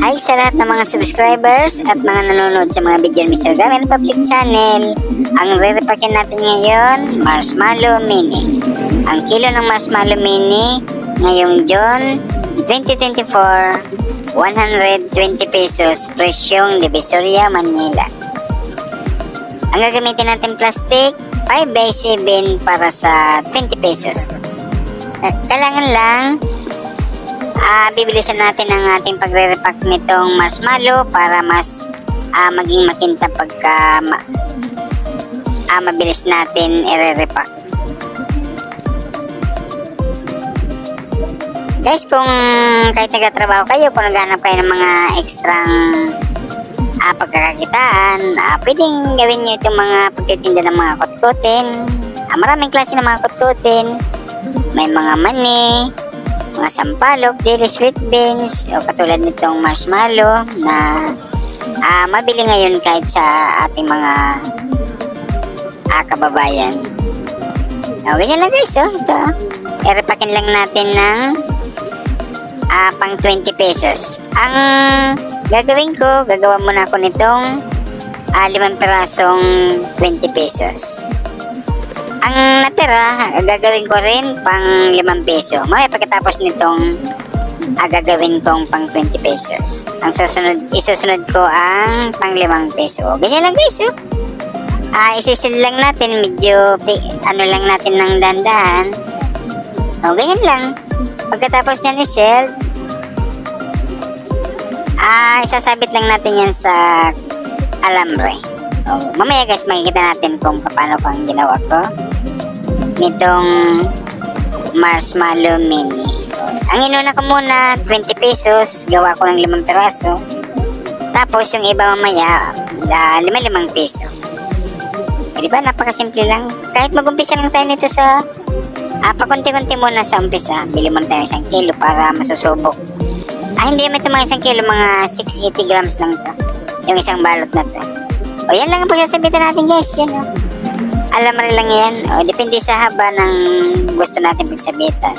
Hi sa lahat ng mga subscribers at mga nanonood sa mga video ng Mr. Gamer Public Channel. Ang re-repakin natin ngayon, Marshmallow Mini. Ang kilo ng Marshmallow Mini ngayong June 2024, 120 pesos, presyong Divisoria, Manila. Ang gagamitin natin plastic, 5x7 para sa 20 pesos. Kailangan lang bibilisan natin ang ating pagre-repack nitong marshmallow para mas maging makintab pagka mabilis natin i-repack. Guys, kung kahit nagtatrabaho kayo, kung naghanap kayo ng mga ekstrang pagkakakitaan, pwedeng gawin nyo itong mga pagtitinda ng mga kutkutin. Maraming klase ng mga kutkutin. May mga mani, mga sampalok, daily sweet beans, o katulad nitong marshmallow na mabili ngayon kahit sa ating mga kababayan. Ganyan lang guys, ito. I-repakin lang natin ng pang 20 pesos. Ang gagawin ko, gagawa muna ako nitong 5 pirasong 20 pesos. Ang natira, gagawin ko rin pang 5 peso. Mamaya pagkatapos nitong gagawin kong pang 20 pesos. Ang isusunod ko ang pang 5 peso. Ganyan lang guys. Isisil lang natin, medyo lang natin ng dandahan. Ganyan lang. Pagkatapos niyan isil, isasabit lang natin yan sa alambre. Mamaya guys, makikita natin kung paano pang ginawa ko nitong Marshmallow Mini. Ang inuna ko muna 20 pesos, gawa ko ng 5 piraso. Tapos yung iba mamaya 5 peso. Diba, napakasimple lang. Kahit mag-umpisa lang tayo nito sa pakunti-kunti muna sa umpisa. Bili muna tayo 1 kilo para masusubok. Hindi naman ito mga 1 kilo, mga 680 grams lang ito, yung isang balot na ito. Yan lang ang pagsasabitan natin guys. Yan alamre lang yan. Depende sa haba ng gusto natin pagsabitan.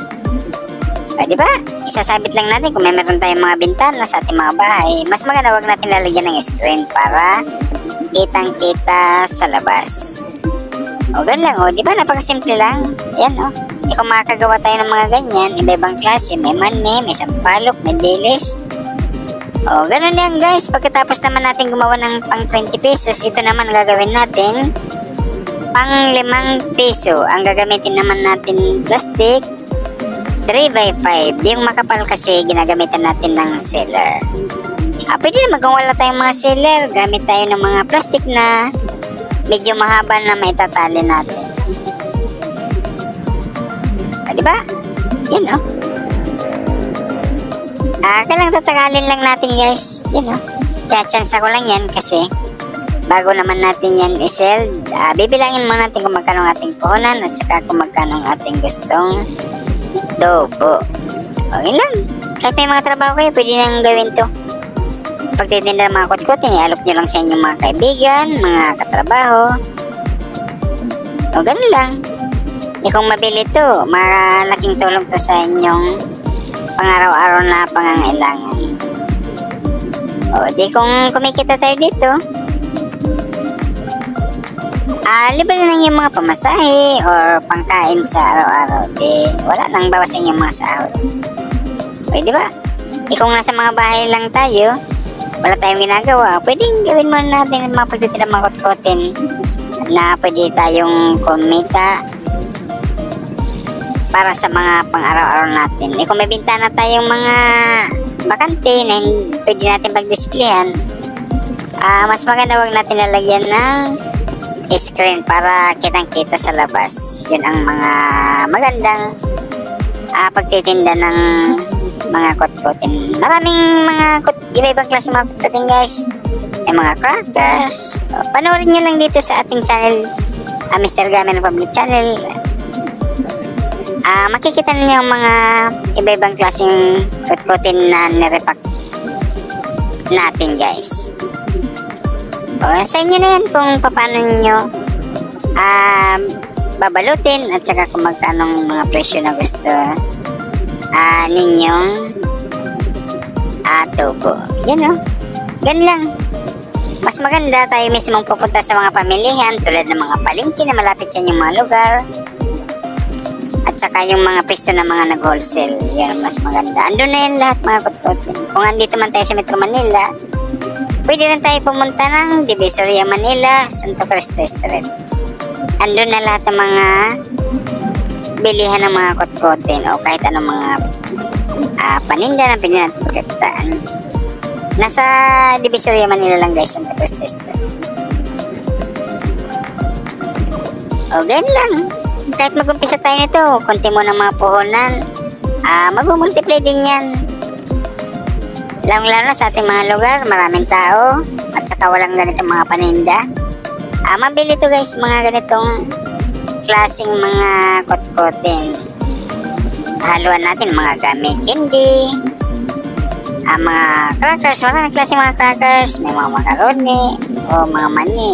Diba? Isasabit lang natin kung may meron tayong mga bintana sa ating mga bahay. Mas maganda wag natin lalagyan ng screen para kitang-kita sa labas. Ganun lang. Diba? Napakasimple lang. Yan kung makakagawa tayo ng mga ganyan, iba-ibang klase. May mani, may sampalok, may dilis. Ganun yan guys. Pagkatapos naman natin gumawa ng pang 20 pesos, ito naman gagawin natin pang 5 peso. Ang gagamitin naman natin plastic 3x5. Yung makapal kasi ginagamitan natin ng seller. Pwede naman kung wala tayong mga seller, gamit tayo ng mga plastic na medyo mahaba na may tatali natin. Diba? Yan kailang tatagalin lang natin guys. Yan Chachansa ko lang yan kasi bago naman natin yan i-sell, bibilangin muna natin kung magkano ang ating puhunan at saka kung magkano ang ating gustong dobo. Okay lang. Kahit may mga trabaho kayo, pwede nang gawin to. Pagtitinda ng mga kutkutin, ialok nyo lang sa inyong mga kaibigan, mga katrabaho. Ganun lang. Kung mabili to, malaking tulong to sa inyong pang-araw-araw na pangangailangan. Di kung kumikita tayo dito, libre na lang yung mga pamasahe or pangkain sa araw-araw. Wala nang bawas sa inyong mga sahod. Diba? Kung nasa mga bahay lang tayo, wala tayong ginagawa, pwedeng gawin muna natin yung mga pagtitinda ng mga kutkutin na pwede tayong kumita para sa mga pang-araw-araw natin. Kung may bintana tayong mga bakante na pwede natin pag-displayan, mas maganda wag natin lalagyan ng screen para kitang-kita sa labas. Yun ang mga magandang pagtitinda ng mga kutkutin. Maraming mga iba-ibang klase mga kutkutin guys. May mga crackers. Panoorin nyo lang dito sa ating channel, Mr. Gamer Public Channel. Makikita niyo yung mga iba-ibang klaseng kutkutin na nirepack natin guys. Sa inyo na yan kung paano nyo babalutin at saka kung magkano yung mga presyo na gusto ninyong tubo. Yan o. Gan lang. Mas maganda tayo mismong pupunta sa mga pamilihan tulad ng mga palengke na malapit sa inyong mga lugar. At saka yung mga pwesto ng mga nag-wholesale. Yan mas maganda. Andun na yan lahat mga kutkutin. Kung andito man tayo sa Metro Manila, pwede rin tayo pumunta ng Divisoria, Manila, Santo Cristo Street. Andun na lahat ng mga bilihan ng mga kutkutin o kahit anong mga paninda na pwede natin pagkakitaan. Nasa Divisoria, Manila lang guys, Santo Cristo Street. O ganyan lang. Kahit mag-umpisa tayo nito, konti mo ng mga puhunan, mag-multiply din yan. Lalo na sa ating mga lugar, maraming tao, at saka walang ganitong mga paninda. Mabili to guys, mga ganitong klaseng mga kutkutin. Haluan natin mga gamit candy, mga crackers, maraming klaseng mga crackers, may mga macaroni, o mga mani,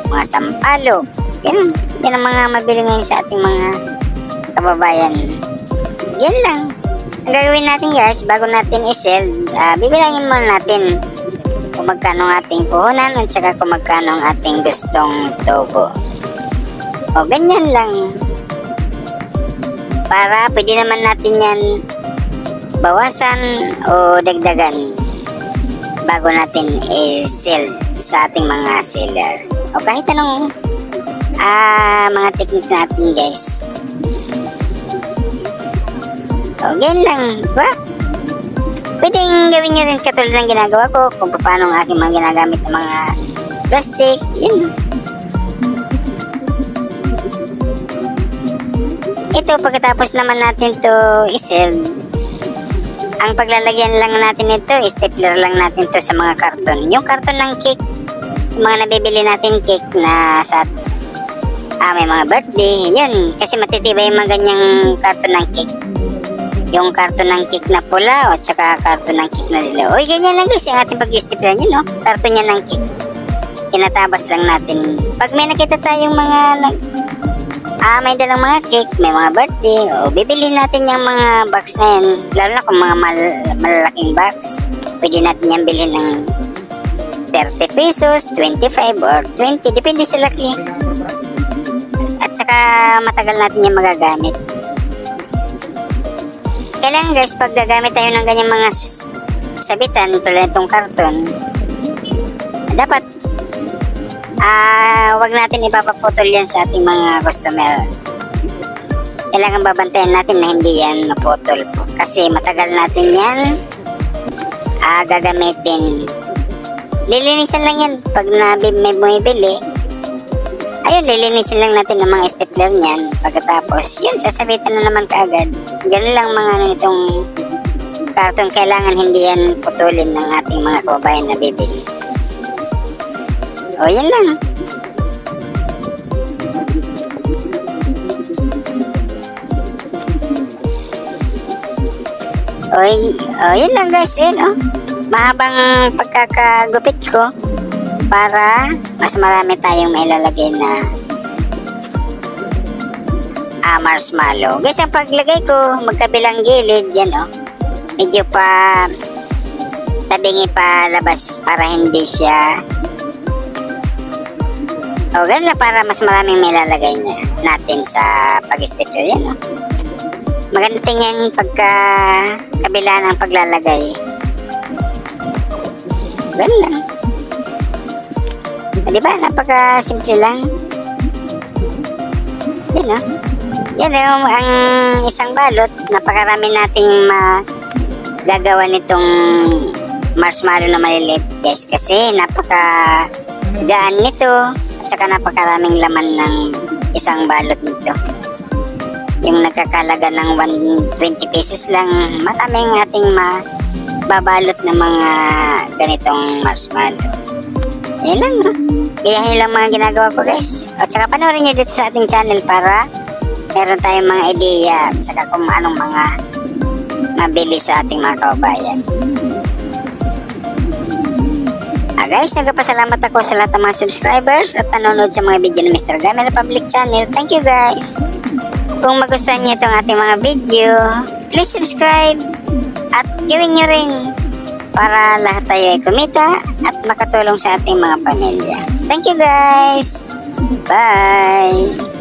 mga sampalok. Yan ang mga mabili ngayon sa ating mga kababayan. Yan lang. Ang gagawin natin guys, bago natin i-sell, bibilangin muna natin kung magkano ang ating puhunan at saka kung magkano ang ating gustong tubo. O ganyan lang. Para pwede naman natin yan bawasan o dagdagan bago natin i-sell sa ating mga seller. O kahit anong mga technique natin guys. O ganyan lang, diba? Pwedeng gawin nyo rin katulad ng ginagawa ko kung paano ang aking mga ginagamit ng mga plastic. Yun. Ito pagkatapos naman natin to i-sell, ang paglalagyan lang natin ito, stapler lang natin to sa mga karton. Yung karton ng cake, yung mga nabibili natin cake na sa may mga birthday, yun. Kasi matitibay yung mga ganyang karton ng cake. Yung karton ng cake na pula at saka karton ng cake na dilaw. Uy, ganyan lang guys, yung ating pag-stapler nyo, no? Karton yan ng cake. Tinatabas lang natin. Pag may nakita tayong mga may dalang mga cake, may mga birthday, o bibili natin yung mga box na yan. Lalo na kung mga malalaking box, pwede natin yan bilhin ng 30 pesos, 25 or 20, depende sa laki. At saka matagal natin yung magagamit. Kailangan guys, pag gagamit tayo ng ganyang mga sabitan tulad itong karton, dapat wag natin ipapaputol yan sa ating mga customer. Kailangan babantayan natin na hindi yan maputol po. Kasi matagal natin yan gagamitin. Lilinisan lang yan pag may bumibili. Ayun, lilinisan lang natin ng mga stapler niyan. Pagkatapos, yun, sasabitan na naman kaagad. Ganun lang mga nitong karton. Kailangan hindi yan putulin ng ating mga kababayan na bibili. O, yan lang. O, yan lang guys. Yan, o. Mahabang pagkakagupit ko para mas marami tayong mailalagay na marshmallow. Guys, ang paglagay ko, magkabilang gilid, yan o. Medyo pa tabingi pa labas para hindi siya ganun lang para mas maraming mailalagay natin sa pag-stapler yan o. Maganda tingnan pagka kabila ng paglalagay. Ganun lang. Diba? Napaka-simple lang. Yan o. Yan yung ang isang balot. Napakarami nating magagawa nitong marshmallow na maliliit guys. Kasi napaka-gaan nito. At saka napakaraming laman ng isang balot nito. Yung nagkakalaga ng 120 pesos lang. Maraming ating mababalot ng mga ganitong marshmallow. Yan lang ha. Gayahin lang mga ginagawa ko guys. At saka panoorin nyo dito sa ating channel para meron tayong mga ideya at saka kung anong mga mabili sa ating mga kababayan. Guys, nagpapasalamat ako sa lahat ng mga subscribers at nanonood sa mga video ng Mr. Gamer Public Channel. Thank you guys. Kung magustuhan nyo itong ating mga video, please subscribe at gawin nyo ring para lahat tayo ay kumita at makatulong sa ating mga pamilya. Thank you guys! Bye!